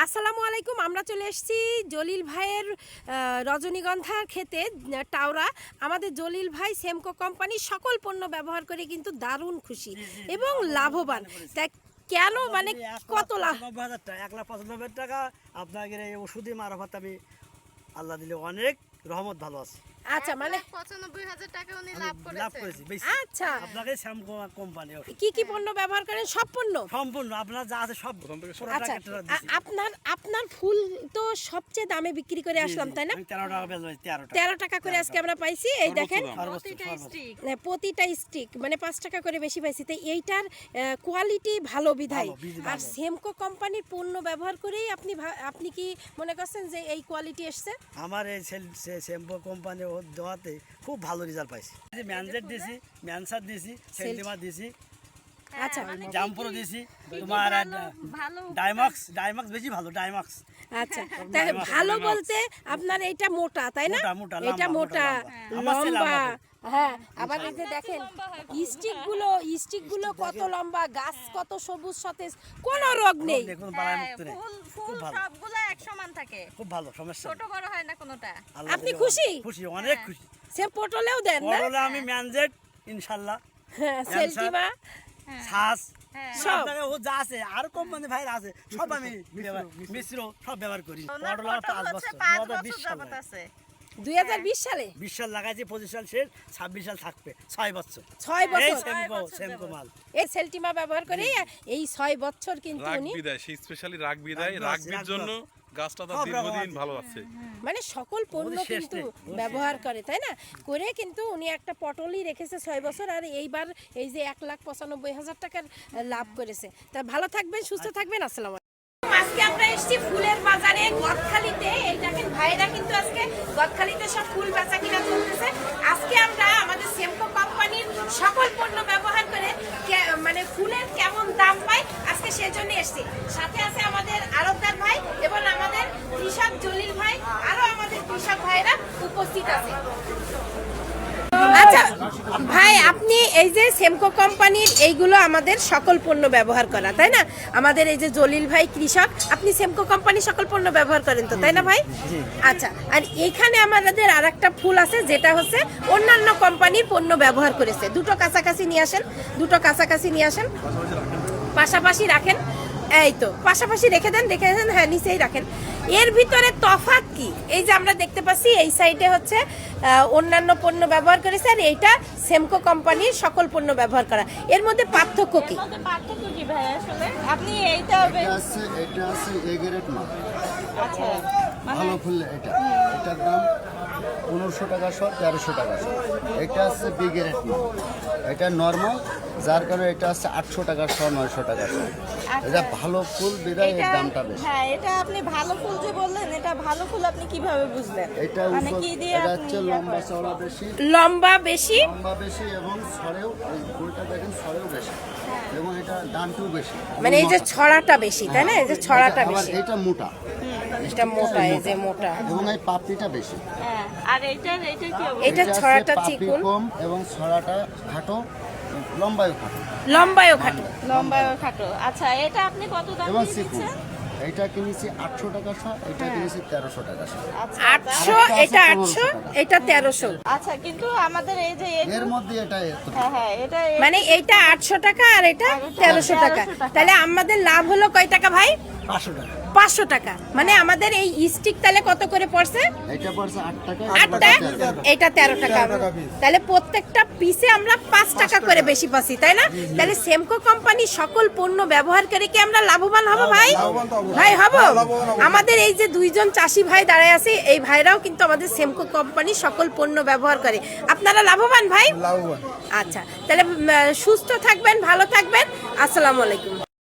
আসসালামু আলাইকুম। আমরা চলে এসেছি জলিল ভাইয়ের রজনীগন্ধা খেতে টাওরা। আমাদের জলিল ভাই সেমকো কোম্পানির সকল পণ্য ব্যবহার করে কিন্তু দারুণ খুশি এবং লাভবান। তাই কেন মানে কত লাভ? 1,95,000 টাকা আপনাদের এই ওষুধি মারফত আমি আল্লাহ দিলে অনেক রহমত ভালো আছে। আচ্ছা, মানে 95,000 টাকা উনি লাভ লাভ করেছি। আচ্ছা, আপনাকে সেমকো কোম্পানি কি কি পণ্য ব্যবহার করেন? সব পণ্য সম্পূর্ণ আপনার যা আছে সব। আচ্ছা, আপনার ফুল তো সবচেয়ে দামে বিক্রি করে আসলাম, তাই না? 13 টাকা বেচবো, 13 টাকা করে আজকে আমরা পাইছি। এই দেখেন প্রতিটা স্টিক মানে 5 টাকা করে বেশি পাইছি। তাই এইটার কোয়ালিটি ভালো বিধায়। আর সেমকো কোম্পানির পণ্য ব্যবহার করেই আপনি কি মনে করছেন যে এই কোয়ালিটি এসছে? আমার এই সেমকো কোম্পানি দেওয়াতে খুব ভালো রেজাল্ট পাইছি। ম্যানজেট দিছি, ম্যানসার দিছি, সেন্টিমা দিছি, আচ্ছা, জাম্পুরো দিছি, তোমার ডাইমাক্স বেশি ভালো, ডাইমাক্স। আচ্ছা, তাহলে ভালো বলতে আপনার এটা মোটা, তাই না? এটা মোটা লম্বা। হ্যাঁ, আবার এই যে দেখেন স্টিকগুলো কত লম্বা, গাছ কত সবুজ সতেজ, কোনো রোগ নেই। ফুল সবগুলো এক সমান থাকে, খুব ভালো, সমস্যা ছোট বড় হয় না কোনোটা। আপনি খুশি? খুশি, অনেক খুশি। সে পটলেও দেন না? পটলে আমি ম্যানজেট ইনশাআল্লাহ, হ্যাঁ, সেলটিমা ছাস সব ও যা আছে আর কোম্পানি ভাইরা আছে সব আমি মিশ্র সব ব্যবহার করি। পটল আর 5 বছর 2020 সালে আছে। 2020 সালে 20 সাল লাগাইছি, 25 সাল শেষ, 26 সাল থাকবে, 6 বছর। 6 বছর সেমকো মাল এই সেলটিমা ব্যবহার করে এই 6 বছর কিন্তু উনি স্পেশালি রাগবির জন্য গাছটা তার দীর্ঘদিন ভালো আছে। মানে সকল পণ্য কিন্তু ব্যবহার করে, তাই না? করে কিন্তু উনি একটা পটলই রেখেছে 6 বছর, আর এইবার এই যে 1,95,000 টাকার লাভ করেছে। তা ভালো থাকবেন, সুস্থ থাকবেন। আসসালামু আলাইকুম। আজকে আমরা এসেছি ফুলের বাজারে গদখালিতে। এই দেখেন ভাইরা কিন্তু আজকে গদখালিতে সব ফুল বেচা কিনা চলতেছে। আজকে আমরা আমাদের সেমকো কোম্পানির সকল পণ্য ব্যবহার করে মানে ফুলের কেমন দাম পাই আজকে সেজন্য এসেছি। সাথে আছে আমাদের আড়তদার ভাই এবং আমাদের কৃষক জলিল ভাই, আরো আমাদের কৃষক ভাইরা উপস্থিত আছে। আচ্ছা ভাই, আপনি এই যে সেমকো কোম্পানির এইগুলো আমাদের সকল পণ্য ব্যবহার করা, তাই না? আমাদের এই যে জলিল ভাই কৃষক, আপনি সেমকো কোম্পানির সকল পণ্য ব্যবহার করেন তো, তাই না ভাই? আচ্ছা, আর এখানে আমাদের আরেকটা ফুল আছে যেটা হচ্ছে অন্যান্য কোম্পানির পণ্য ব্যবহার করেছে। দুটো কাছাকাছি নিয়ে আসেন, পাশাপাশি রাখেন। এই তো পাশাপাশি রেখে দেন, হ্যাঁ নিচেই রাখেন। এর ভিতরে তফাৎ কি? এই যে আমরা দেখতে পাচ্ছি এই সাইডে হচ্ছে অন্যান্য পণ্য ব্যবহার করেছে, আর এইটা সেমকো কোম্পানির সকল পণ্য ব্যবহার করা। এর মধ্যে পার্থক্য কি? পার্থক্য কি ভাই আসলে? আপনি এটা আছে এ গ্রেড মাল। আচ্ছা, ভালো ফুল এটার দাম 1500 টাকা শ, 1300 টাকা শ। এটা আছে বি গ্রেড মাল, এটা নর্মাল, যার কারণে এটা আছে 800 টাকা শ, 900 টাকা শ। এটা ভালো ফুল বিদায় এর দামটা বেশি। হ্যাঁ, এটা আপনি ভালো ফুল যে বললেন, এটা ভালো ফুল আপনি কিভাবে বুঝলেন? এটা মানে কি দিয়ে এটা আপনি হচ্ছে লম্বা চওড়া বেশি, লম্বা বেশি এবং ছড়েও, এই ফুলটা দেখেন ছড়েও বেশি, এবং এটা ডানটু বেশি, মানে এই যে ছড়াটা বেশি, তাই না? এই যে ছড়াটা আবার বেশি, এটা মোটা, এটা মোটা, এই যে মোটা, এবং এই পাপড়িটা বেশি। হ্যাঁ, আর এটা কি অবস্থা? এটা ছড়াটা পাপড়ি চিকুন, কম এবং ছড়াটা খাটো, লম্বায়ও খাটো। লম্বায়ও খাটো। আচ্ছা, এটা আপনি কত দাম এবং দিয়ে চিকুন, দিচ্ছেন? এটা কিনেছি 800 টাকা শ, এটা কিনেছি 1300 টাকা শ। আচ্ছা, 800, এটা 800, এটা 1300। আচ্ছা, কিন্তু আমাদের এই যে এর মধ্যে এটা এত হ্যাঁ এটা মানে এইটা 800 টাকা আর এটা 1300 টাকা। তাহলে আমাদের লাভ হলো কয় টাকা ভাই? 500 টাকা। 500 টাকা। মানে আমাদের এই স্টিক তাহলে কত করে পড়ছে? এটা পড়ছে 8 টাকা, 8টা, এটা 13 টাকা। তাহলে প্রত্যেকটা পিসে আমরা 5 টাকা করে বেশি পাচ্ছি, তাই না? তাহলে সেমকো কোম্পানি সকল পণ্য ব্যবহার করে কি আমরা লাভবান হব ভাই? ভাই হব। আমাদের এই যে দুইজন চাষি ভাই দাঁড়ায় আছে, এই ভাইরাও কিন্তু আমাদের সেমকো কোম্পানি সকল পণ্য ব্যবহার করে। আপনারা লাভবান ভাই? আচ্ছা, তাহলে সুস্থ থাকবেন, ভালো থাকবেন। আসসালামু আলাইকুম।